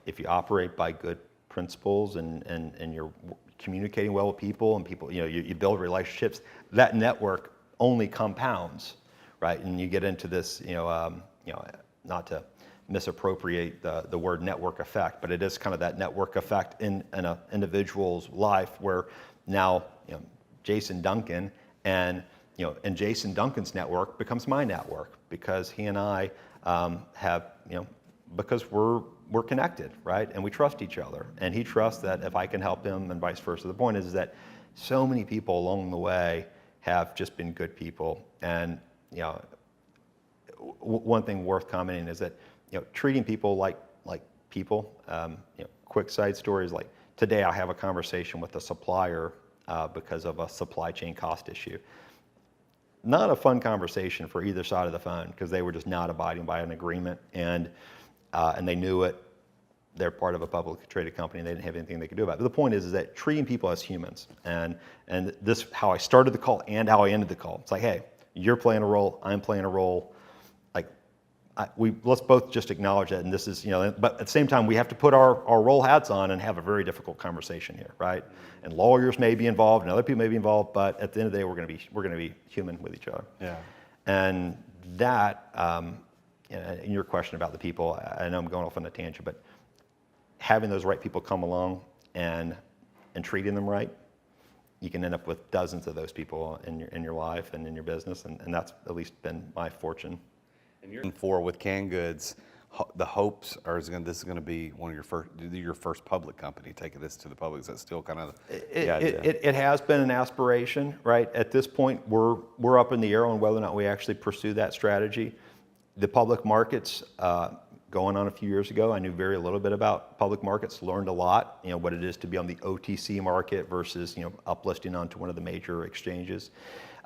if you operate by good principles and you're communicating well with people, and people, you build relationships, that network only compounds, right? And you get into this, not to misappropriate the word network effect, but it is kind of that network effect in an individual's life where now, Jason Duncan and Jason Duncan's network becomes my network because he and I have, because we're connected, right? And we trust each other, and he trusts that if I can help him and vice versa. The point is that so many people along the way have just been good people. And one thing worth commenting is that treating people like people. Quick side stories, like today I have a conversation with a supplier because of a supply chain cost issue. not a fun conversation for either side of the phone because they were just not abiding by an agreement, and they knew it. They're part of a publicly traded company, and they didn't have anything they could do about it. But the point is that treating people as humans, and this how I started the call and how I ended the call. It's like, hey, you're playing a role, I'm playing a role. Like, let's both just acknowledge that, and this is, but at the same time, we have to put our role hats on and have a very difficult conversation here, right? And lawyers may be involved, and other people may be involved, but at the end of the day, we're going to be human with each other. Yeah. And that, in your question about the people, I know I'm going off on a tangent, but having those right people come along and treating them right, you can end up with dozens of those people in your life and in your business, and that's at least been my fortune. And you're for with canned goods, the hopes are this is going to be one of your first public company, taking this to the public. Is that still kind of the idea? It has been an aspiration, right? At this point, we're up in the air on whether or not we actually pursue that strategy. The public markets, going on a few years ago, I knew very little bit about public markets, learned a lot, what it is to be on the OTC market versus, uplisting onto one of the major exchanges.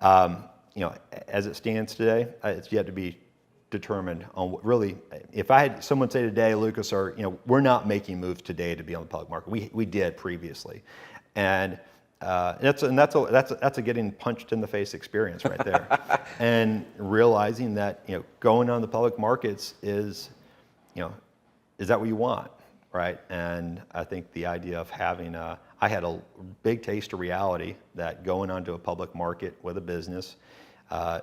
As it stands today, it's yet to be determined on what really, if I had someone say today, Lucas, we're not making moves today to be on the public market. We did previously. And that's a getting punched in the face experience right there. And realizing that, going on the public markets is that what you want, right? And I think the idea of having I had a big taste of reality that going onto a public market with a business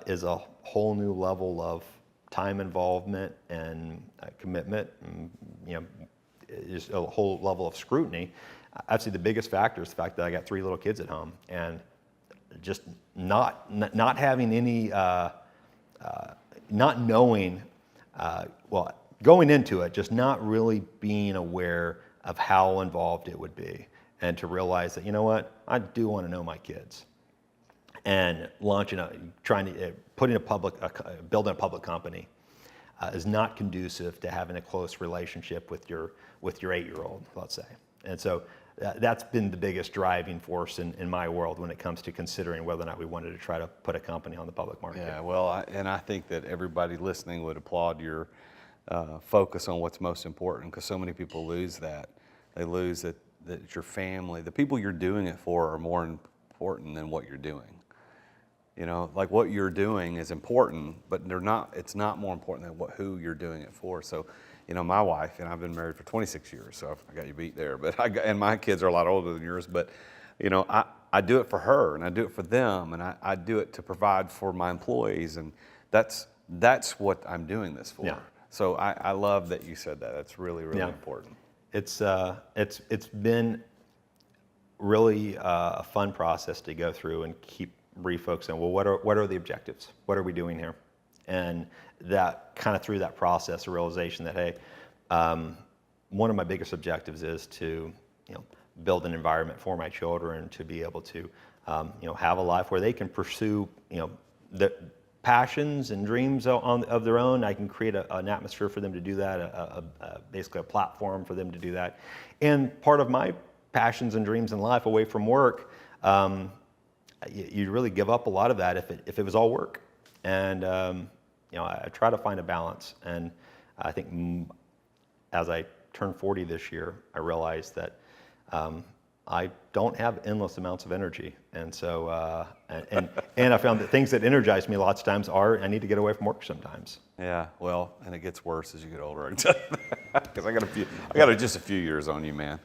is a whole new level of time involvement and commitment, and is a whole level of scrutiny. I'd say the biggest factor is the fact that I got 3 little kids at home, and just not having any, not knowing, going into it, just not really being aware of how involved it would be, and to realize that, I do want to know my kids. And building a public company is not conducive to having a close relationship with your 8-year-old, let's say. And so that's been the biggest driving force in my world when it comes to considering whether or not we wanted to try to put a company on the public market. Yeah, well, I think that everybody listening would applaud your focus on what's most important, because so many people lose that. They lose that your family, the people you're doing it for, are more important than what you're doing. Like what you're doing is important, but it's not more important than who you're doing it for. So, my wife, and I've been married for 26 years, so I got you beat there, and my kids are a lot older than yours, but, I do it for her, and I do it for them, and I do it to provide for my employees, and that's what I'm doing this for. Yeah. So I love that you said that. That's really, really important. It's been really a fun process to go through and keep refocusing. Well, what are the objectives? What are we doing here? And that kind of through that process, a realization that, hey, one of my biggest objectives is to build an environment for my children to be able to have a life where they can pursue the passions and dreams of their own. I can create an atmosphere for them to do that, basically a platform for them to do that. And part of my passions and dreams in life away from work, you really give up a lot of that if it was all work. And I try to find a balance. And I think as I turned 40 this year, I realized that I don't have endless amounts of energy. And so, and I found that things that energize me lots of times I need to get away from work sometimes. Yeah, well, and it gets worse as you get older, I can tell you that, because I got just a few years on you, man.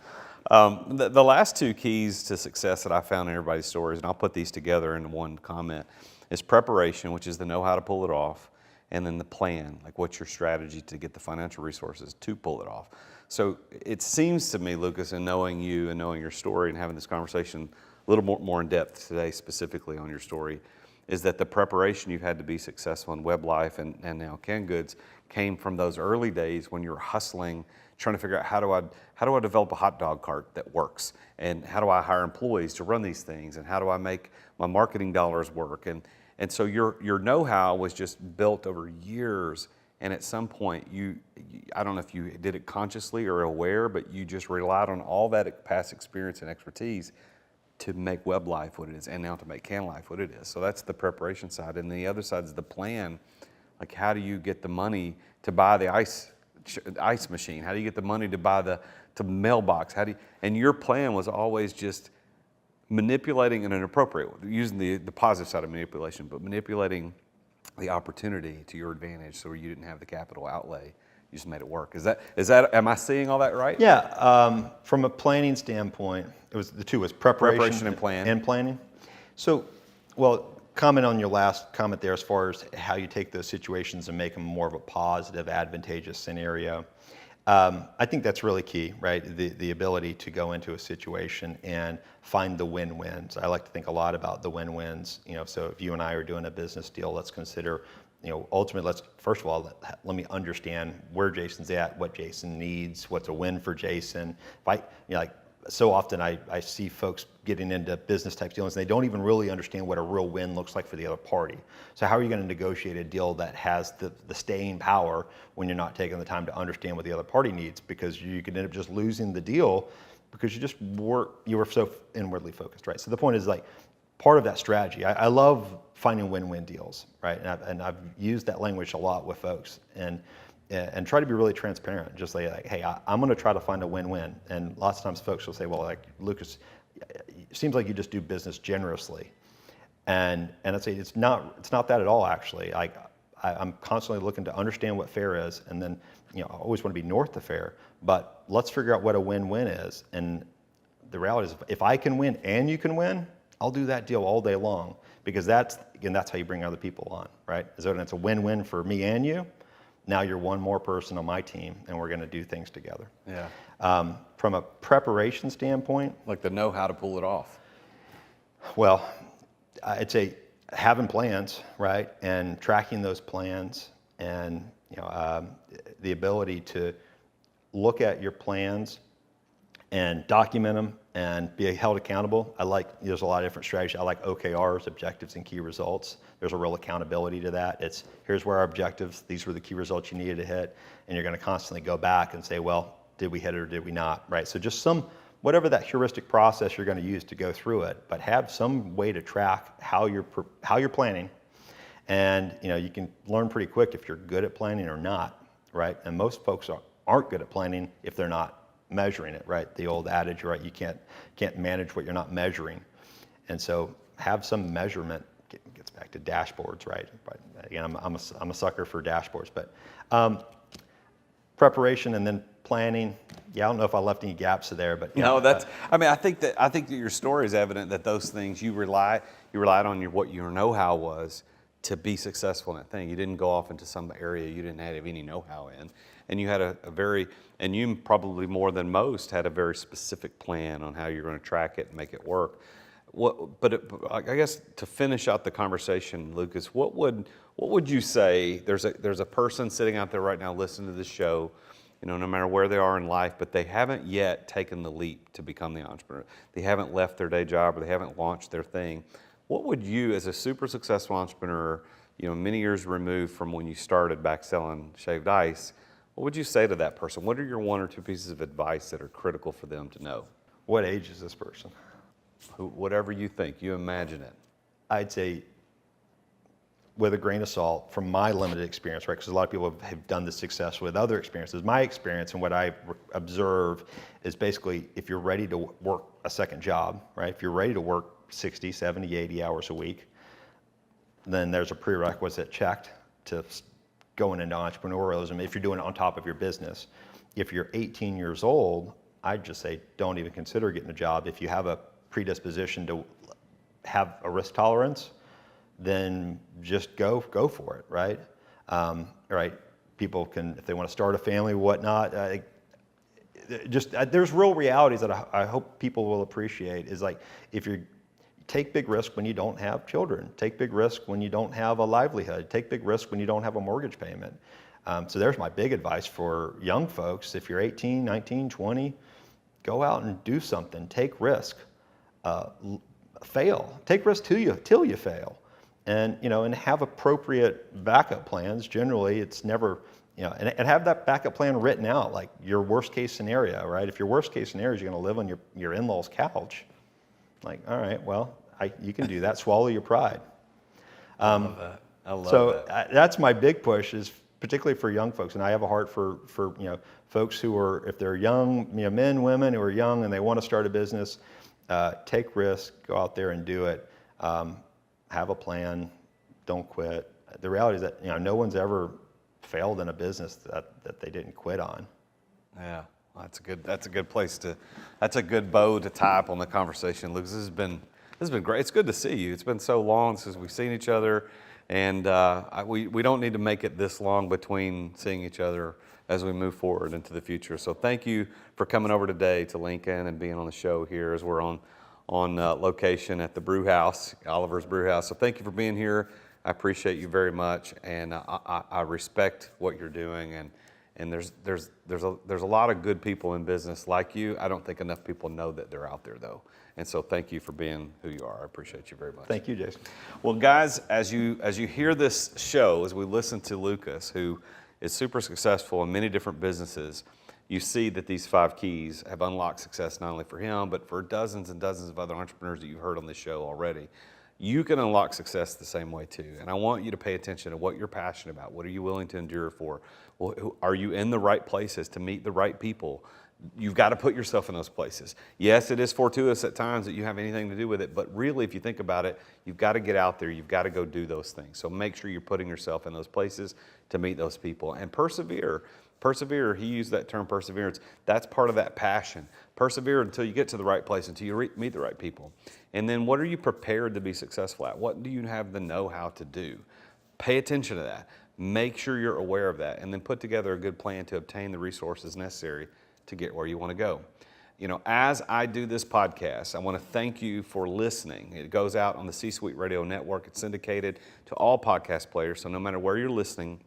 The last 2 keys to success that I found in everybody's stories, and I'll put these together into one comment, is preparation, which is the know how to pull it off, and then the plan, like what's your strategy to get the financial resources to pull it off. So it seems to me, Lucas, in knowing you and knowing your story and having this conversation a little more in depth today, specifically on your story, is that the preparation you had to be successful in web life and now canned goods came from those early days when you were hustling, trying to figure out how do I develop a hot dog cart that works, and how do I hire employees to run these things, and how do I make my marketing dollars work, and so your know-how was just built over years. And at some point, I don't know if you did it consciously or aware, but you just relied on all that past experience and expertise to make web life what it is, and now to make can life what it is. So that's the preparation side. And the other side is the plan. Like, how do you get the money to buy the ice machine? How do you get the money to buy the mailbox? And your plan was always just manipulating in an appropriate way, using the positive side of manipulation, but manipulating the opportunity to your advantage so you didn't have the capital outlay. You just made it work. Is that, am I seeing all that right? Yeah, from a planning standpoint, the two was preparation and plan. And planning. So, well, comment on your last comment there as far as how you take those situations and make them more of a positive, advantageous scenario. I think that's really key, right? The ability to go into a situation and find the win-wins. I like to think a lot about the win-wins. So if you and I are doing a business deal, let's consider, ultimately, first of all, let me understand where Jason's at, what Jason needs, what's a win for Jason. So often I see folks getting into business type deals and they don't even really understand what a real win looks like for the other party. So how are you going to negotiate a deal that has the staying power when you're not taking the time to understand what the other party needs? Because you could end up just losing the deal because you were so inwardly focused, right? So the point is, like, part of that strategy. I love finding win-win deals, right? And I've used that language a lot with folks and try to be really transparent. Just say, like, hey, I'm going to try to find a win-win. And lots of times folks will say, well, like, Lucas, it seems like you just do business generously. And I'd say it's not that at all, actually. I'm constantly looking to understand what fair is, and then I always want to be north of fair. But let's figure out what a win-win is. And the reality is, if I can win and you can win, I'll do that deal all day long, because that's how you bring other people on, right? So it's a win-win for me and you. Now you're one more person on my team, and we're going to do things together. Yeah. From a preparation standpoint, Like to know how to pull it off. well, I'd say having plans, right, and tracking those plans, and the ability to look at your plans and document them and be held accountable. There's a lot of different strategies. I like OKRs, objectives and key results. There's a real accountability to that. Here's where our objectives, these were the key results you needed to hit, and you're going to constantly go back and say, well, did we hit it or did we not, right? So just whatever that heuristic process you're going to use to go through it, but have some way to track how you're planning, and you can learn pretty quick if you're good at planning or not, right? And most folks aren't good at planning if they're not measuring it, right? The old adage, right? You can't manage what you're not measuring, and so have some measurement. Gets back to dashboards, right? But again, I'm a sucker for dashboards, but preparation and then planning. Yeah, I don't know if I left any gaps there, but no, I think that your story is evident that those things you relied on what your know-how was to be successful in that thing. You didn't go off into some area you didn't have any know-how in, and you had and you probably more than most had a very specific plan on how you're going to track it and make it work. I guess to finish out the conversation, Lucas, what would you say? There's a person sitting out there right now listening to this show, no matter where they are in life, but they haven't yet taken the leap to become the entrepreneur. They haven't left their day job, or they haven't launched their thing. What would you, as a super successful entrepreneur, many years removed from when you started back selling shaved ice, what would you say to that person? What are your one or two pieces of advice that are critical for them to know? What age is this person? Whatever you think, you imagine it. I'd say, with a grain of salt, from my limited experience, right? Because a lot of people have done this success with other experiences. My experience and what I observe is basically, if you're ready to work a second job, right? If you're ready to work 60, 70, 80 hours a week, then there's a prerequisite checked to going into entrepreneurialism if you're doing it on top of your business. If you're 18 years old, I'd just say don't even consider getting a job. If you have a predisposition to have a risk tolerance, then just go for it, right? Right? People can, if they want to start a family, whatnot. There's real realities that I hope people will appreciate. Is like, if you take big risk when you don't have children, take big risk when you don't have a livelihood, take big risk when you don't have a mortgage payment. So there's my big advice for young folks. If you're 18, 19, 20, go out and do something. Take risk. Fail. Take risk till you fail. And have appropriate backup plans. Generally, it's never, and have that backup plan written out, like your worst case scenario, right? If your worst case scenario is you're going to live on your in-laws' couch, Like, all right, well, you can do that. Swallow your pride. I love that. I love So that. that's my big push, is particularly for young folks. And I have a heart for folks who are, if they're young, men, women who are young and they want to start a business, take risks, go out there and do it. Have a plan, don't quit. The reality is that no one's ever failed in a business that they didn't quit on. Yeah, well, that's a good place to, that's a good bow to tie up on the conversation, Lucas. This has been great. It's good to see you. It's been so long since we've seen each other, and we don't need to make it this long between seeing each other as we move forward into the future. So thank you for coming over today to Lincoln and being on the show here as we're on location at the brew house, Oliver's Brew House. So thank you for being here. I appreciate you very much, and I respect what you're doing. And there's a lot of good people in business like you. I don't think enough people know that they're out there, though. And so thank you for being who you are. I appreciate you very much. Thank you, Jason. Well, guys, as you hear this show, as we listen to Lucas, who is super successful in many different businesses, you see that these 5 keys have unlocked success not only for him, but for dozens and dozens of other entrepreneurs that you've heard on this show already. You can unlock success the same way too. And I want you to pay attention to what you're passionate about. What are you willing to endure for? Well, are you in the right places to meet the right people? You've got to put yourself in those places. Yes, it is fortuitous at times that you have anything to do with it, but really, if you think about it, you've got to get out there. You've got to go do those things. So make sure you're putting yourself in those places to meet those people, and persevere. Persevere, he used that term perseverance. That's part of that passion. Persevere until you get to the right place, until you meet the right people. And then what are you prepared to be successful at? What do you have the know-how to do? Pay attention to that. Make sure you're aware of that, and then put together a good plan to obtain the resources necessary to get where you want to go. As I do this podcast, I want to thank you for listening. It goes out on the C-Suite Radio Network. It's syndicated to all podcast players, so no matter where you're listening,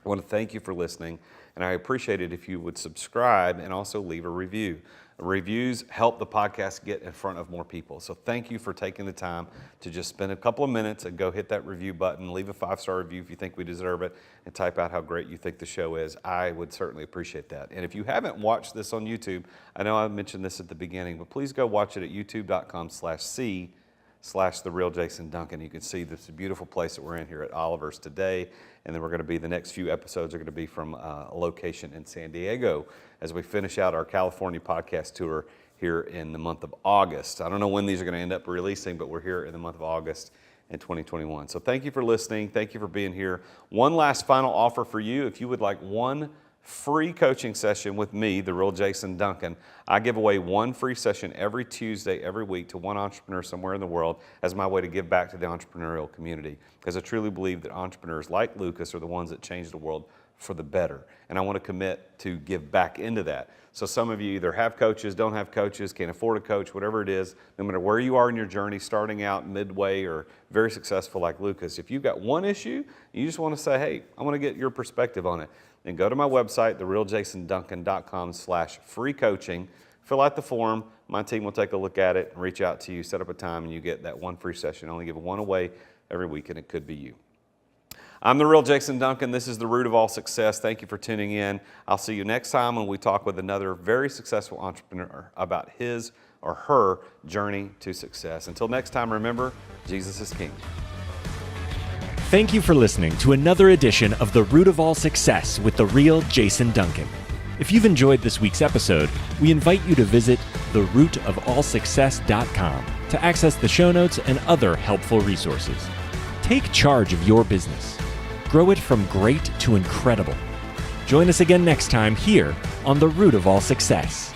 I want to thank you for listening, and I appreciate it if you would subscribe and also leave a review. Reviews help the podcast get in front of more people. So thank you for taking the time to just spend a couple of minutes and go hit that review button, leave a 5-star review if you think we deserve it, and type out how great you think the show is. I would certainly appreciate that. And if you haven't watched this on YouTube, I know I mentioned this at the beginning, but please go watch it at youtube.com/the Real Jason Duncan. You can see this beautiful place that we're in here at Oliver's today. And then the next few episodes are going to be from a location in San Diego as we finish out our California podcast tour here in the month of August. I don't know when these are going to end up releasing, but we're here in the month of August in 2021. So thank you for listening. Thank you for being here. One last final offer for you. If you would like one free coaching session with me, the Real Jason Duncan, I give away one free session every Tuesday, every week to one entrepreneur somewhere in the world as my way to give back to the entrepreneurial community. Because I truly believe that entrepreneurs like Lucas are the ones that change the world for the better. And I want to commit to give back into that. So some of you either have coaches, don't have coaches, can't afford a coach, whatever it is, no matter where you are in your journey, starting out midway or very successful like Lucas, if you've got one issue, you just want to say, hey, I want to get your perspective on it, then go to my website, therealjasonduncan.com/free coaching, fill out the form, my team will take a look at it and reach out to you, set up a time, and you get that one free session. I only give one away every week, and it could be you. I'm the Real Jason Duncan. This is the root of all success. Thank you for tuning in. I'll see you next time when we talk with another very successful entrepreneur about his or her journey to success. Until next time, remember, Jesus is King. Thank you for listening to another edition of The Root of All Success with the Real Jason Duncan. If you've enjoyed this week's episode, we invite you to visit therootofallsuccess.com to access the show notes and other helpful resources. Take charge of your business. Grow it from great to incredible. Join us again next time here on The Root of All Success.